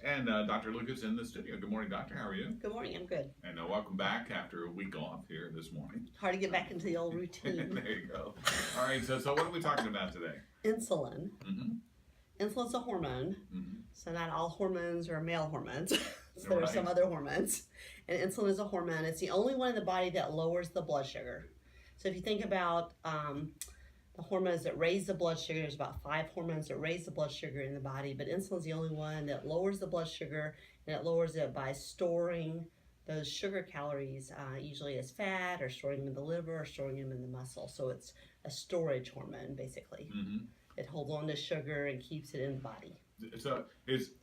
And Dr. Lucas in the studio. Good morning, Doctor. How are you? Good morning, I'm good. And welcome back after a week off here this morning. Hard to get back into the old routine. There you go. All right, so what are we talking about today? Insulin. Mm-hmm. Insulin's a hormone, so not all hormones are male hormones. So there are some Right. other hormones. And insulin is a hormone. It's the only one in the body that lowers the blood sugar. So if you think about the hormones that raise the blood sugar, there's about 5 hormones that raise the blood sugar in the body, but insulin's the only one that lowers the blood sugar, and it lowers it by storing those sugar calories, usually as fat, or storing them in the liver, or storing them in the muscle. So it's a storage hormone, basically. Mm-hmm. It holds on to sugar and keeps it in the body. So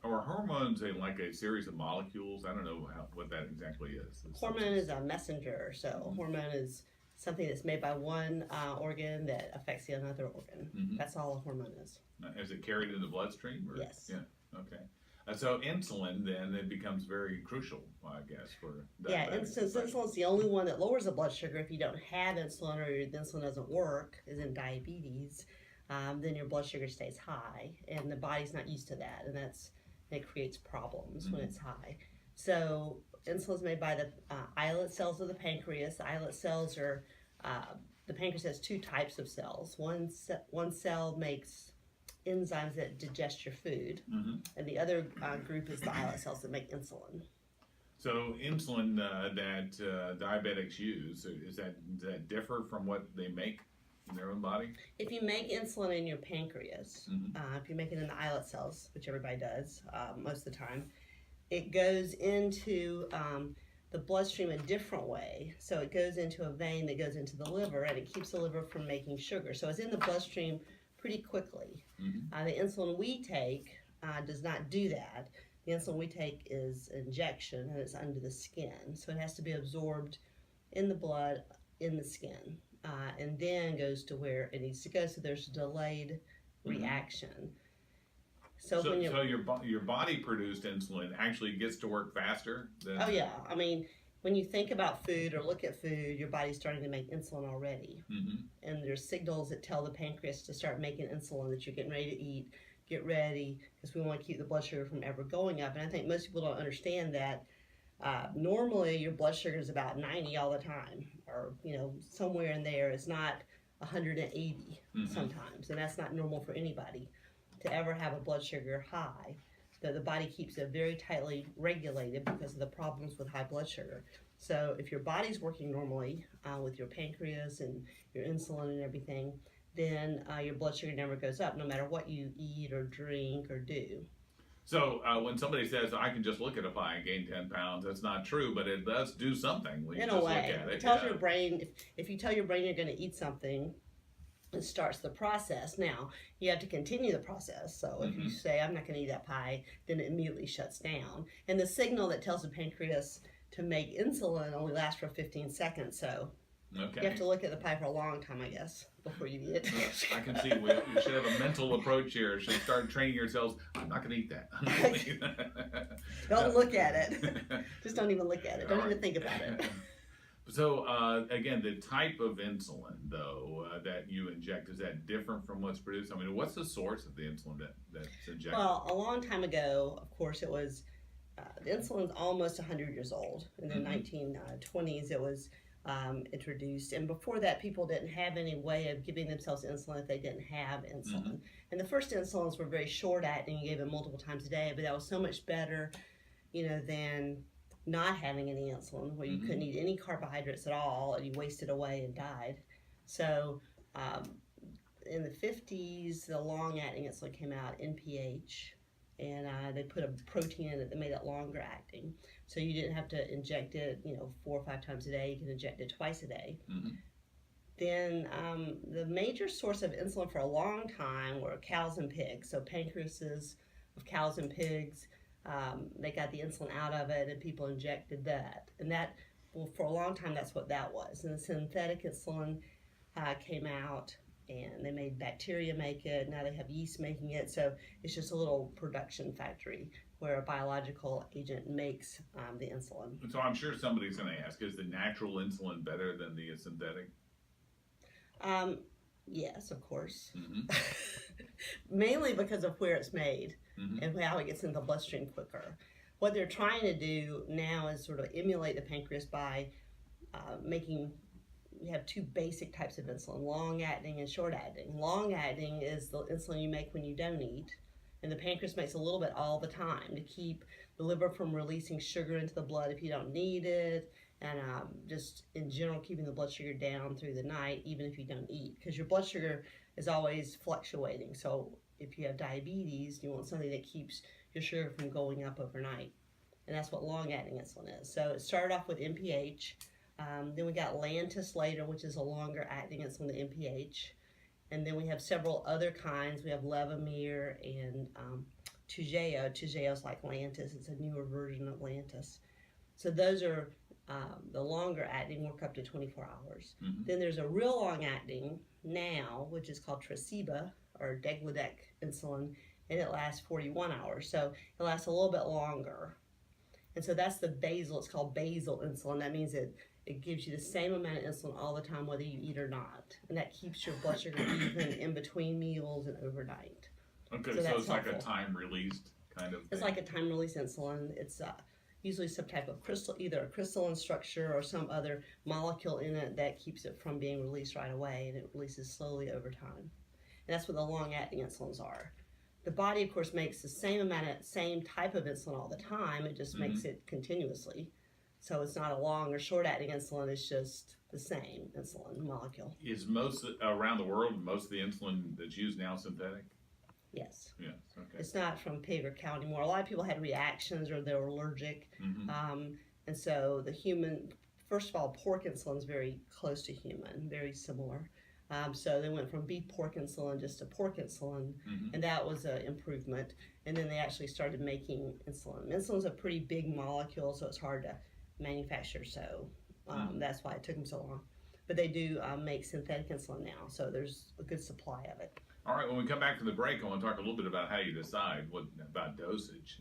are hormones like a series of molecules? I don't know what that exactly is. Hormone is a messenger. So hormone is something that's made by one organ that affects the another organ. That's all a hormone is. Is it carried in the bloodstream? Or? Yes. Yeah. Okay. So insulin then it becomes very crucial, I guess, for Yeah, diabetics. since insulin's the only one that lowers the blood sugar, if you don't have insulin or the insulin doesn't work, as in diabetes, then your blood sugar stays high, and the body's not used to that, and it creates problems when it's high. So insulin's made by the islet cells of the pancreas. The islet cells are the pancreas has 2 types of cells. One cell makes enzymes that digest your food, and the other group is the islet cells that make insulin. So insulin that diabetics use, does that differ from what they make in their own body? If you make insulin in your pancreas, if you make it in the islet cells, which everybody does most of the time, it goes into the bloodstream a different way. So it goes into a vein that goes into the liver, and it keeps the liver from making sugar. So it's in the bloodstream pretty quickly. The insulin we take does not do that. The insulin we take is injection, and it's under the skin. So it has to be absorbed in the blood, in the skin. And then goes to where it needs to go. So there's a delayed reaction. So when your body produced insulin actually gets to work faster than... Oh yeah, I mean, when you think about food or look at food, your body's starting to make insulin already. And there's signals that tell the pancreas to start making insulin, that you're getting ready to eat, get ready, because we want to keep the blood sugar from ever going up. And I think most people don't understand that. Normally your blood sugar is about 90 all the time, or somewhere in there. It's not 180 sometimes, and that's not normal for anybody to ever have a blood sugar high. The body keeps it very tightly regulated because of the problems with high blood sugar. So if your body's working normally with your pancreas and your insulin and everything, then your blood sugar never goes up no matter what you eat or drink or do. So when somebody says, I can just look at a pie and gain 10 pounds, that's not true, but it does do something when you In just a way, look at it. it tells your brain, if you tell your brain you're going to eat something, it starts the process. Now, you have to continue the process. So if you say, I'm not going to eat that pie, then it immediately shuts down. And the signal that tells the pancreas to make insulin only lasts for 15 seconds. So you have to look at the pie for a long time, I guess, before you eat it. I can see we should have a mental approach here. Should start training yourselves. I'm not going to eat that. Don't look at it. Just don't even look at it. Don't even think about it. So again, the type of insulin, though, that you inject, is that different from what's produced? I mean, what's the source of the insulin that's injected? Well, a long time ago, of course, it was, the insulin's almost 100 years old. In the 1920s, it was introduced. And before that, people didn't have any way of giving themselves insulin if they didn't have insulin. And the first insulins were very short acting. You gave them multiple times a day, but that was so much better, than not having any insulin, where you couldn't eat any carbohydrates at all, and you wasted away and died. So in the 50s, the long-acting insulin came out, NPH, and they put a protein in it that made it longer acting. So you didn't have to inject it, 4 or 5 times a day. You can inject it twice a day. Then the major source of insulin for a long time were cows and pigs. So pancreases of cows and pigs, they got the insulin out of it, and people injected that. And that, well, for a long time, that's what that was. And the synthetic insulin came out, and they made bacteria make it. Now they have yeast making it. So it's just a little production factory where a biological agent makes the insulin. So I'm sure somebody's going to ask, is the natural insulin better than the synthetic? Yes, of course. Mm-hmm. Mainly because of where it's made Mm-hmm. and how it gets into the bloodstream quicker. What they're trying to do now is sort of emulate the pancreas by making. You have two basic types of insulin: long-acting and short-acting. Long-acting is the insulin you make when you don't eat, and the pancreas makes a little bit all the time to keep the liver from releasing sugar into the blood if you don't need it, and just in general keeping the blood sugar down through the night even if you don't eat, because your blood sugar is always fluctuating. So if you have diabetes, you want something that keeps your sugar from going up overnight, and that's what long-acting insulin is. So it started off with NPH. Then we got Lantus later, which is a longer acting insulin than NPH. And then we have several other kinds. We have Levemir and Toujeo. Toujeo is like Lantus. It's a newer version of Lantus. So those are the longer acting, work up to 24 hours. Mm-hmm. Then there's a real long acting now, which is called Tresiba or Degludec insulin, and it lasts 41 hours. So it lasts a little bit longer. And so that's the basal. It's called basal insulin. That means it gives you the same amount of insulin all the time, whether you eat or not. And that keeps your blood sugar even in between meals and overnight. Okay, So so that's it's like a helpful. time-released kind of thing. It's like a time-release insulin. It's usually some type of crystal, either a crystalline structure or some other molecule in it that keeps it from being released right away, and it releases slowly over time. And that's what the long-acting insulins are. The body, of course, makes the same type of insulin all the time. It just makes it continuously. So it's not a long or short-acting insulin. It's just the same insulin molecule. Is most around the world, most of the insulin that's used now synthetic? Yes. Yes. Okay. It's not from pig or cow anymore. A lot of people had reactions or they were allergic. Mm-hmm. And so the human, first of all, pork insulin is very close to human, very similar. So they went from beef pork insulin just to pork insulin, and that was an improvement. And then they actually started making insulin. Insulin's a pretty big molecule, so it's hard to manufacture. So that's why it took them so long. But they do make synthetic insulin now, so there's a good supply of it. All right, when we come back from the break, I want to talk a little bit about how you decide about dosage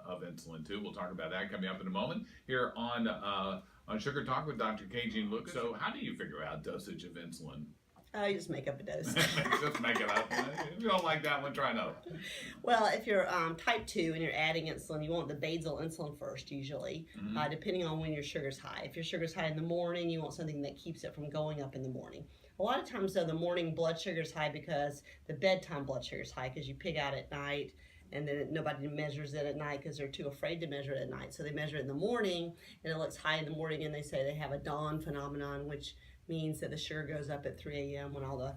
of insulin too. We'll talk about that coming up in a moment here on Sugar Talk with Dr. K. Jean Lucas. So how do you figure out dosage of insulin? You just make up a dose. Just make it up. If you don't like that one, try another. Well, if you're type 2 and you're adding insulin, you want the basal insulin first usually, depending on when your sugar's high. If your sugar's high in the morning, you want something that keeps it from going up in the morning. A lot of times, though, the morning blood sugar's high because the bedtime blood sugar's high because you pig out at night, and then nobody measures it at night because they're too afraid to measure it at night. So they measure it in the morning, and it looks high in the morning, and they say they have a dawn phenomenon, which means that the sugar goes up at 3 a.m. when all the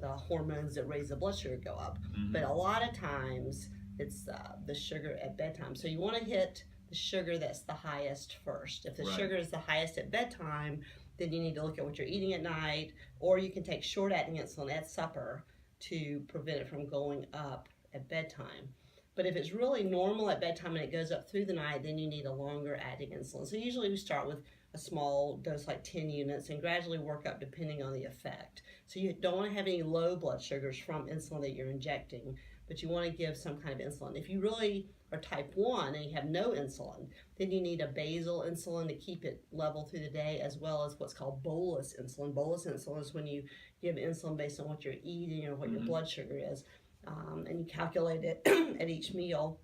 hormones that raise the blood sugar go up. But a lot of times it's the sugar at bedtime. So you want to hit the sugar that's the highest first. If the sugar is the highest at bedtime, then you need to look at what you're eating at night, or you can take short-acting insulin at supper to prevent it from going up at bedtime. But if it's really normal at bedtime and it goes up through the night, then you need a longer-acting insulin. So usually we start with a small dose, like 10 units, and gradually work up depending on the effect. So you don't want to have any low blood sugars from insulin that you're injecting, but you want to give some kind of insulin. If you really are type 1 and you have no insulin, then you need a basal insulin to keep it level through the day, as well as what's called bolus insulin. Bolus insulin is when you give insulin based on what you're eating or what your blood sugar is, and you calculate it at each meal.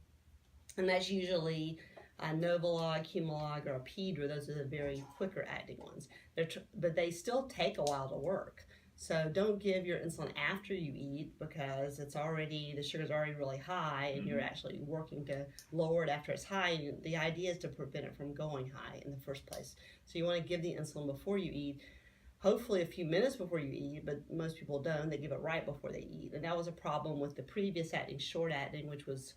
And that's usually a Novolog, Humalog, or a Pedra. Those are the very quicker acting ones. But they still take a while to work. So don't give your insulin after you eat because the sugar's already really high, and you're actually working to lower it after it's high. And the idea is to prevent it from going high in the first place. So you want to give the insulin before you eat, hopefully a few minutes before you eat, but most people don't. They give it right before they eat. And that was a problem with the previous acting, short acting, which was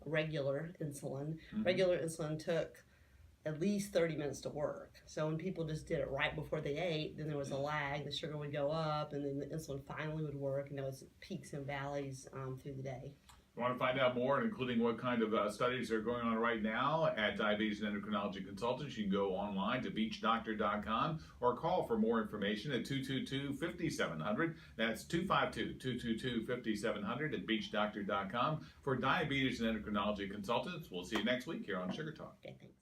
regular insulin. Regular insulin took at least 30 minutes to work. So when people just did it right before they ate, then there was a lag. The sugar would go up, and then the insulin finally would work, and there was peaks and valleys through the day. You want to find out more, including what kind of studies are going on right now at Diabetes and Endocrinology Consultants, you can go online to beachdoctor.com or call for more information at 222-5700. That's 252-222-5700 at beachdoctor.com for Diabetes and Endocrinology Consultants. We'll see you next week here on Sugar Talk. Okay, thanks.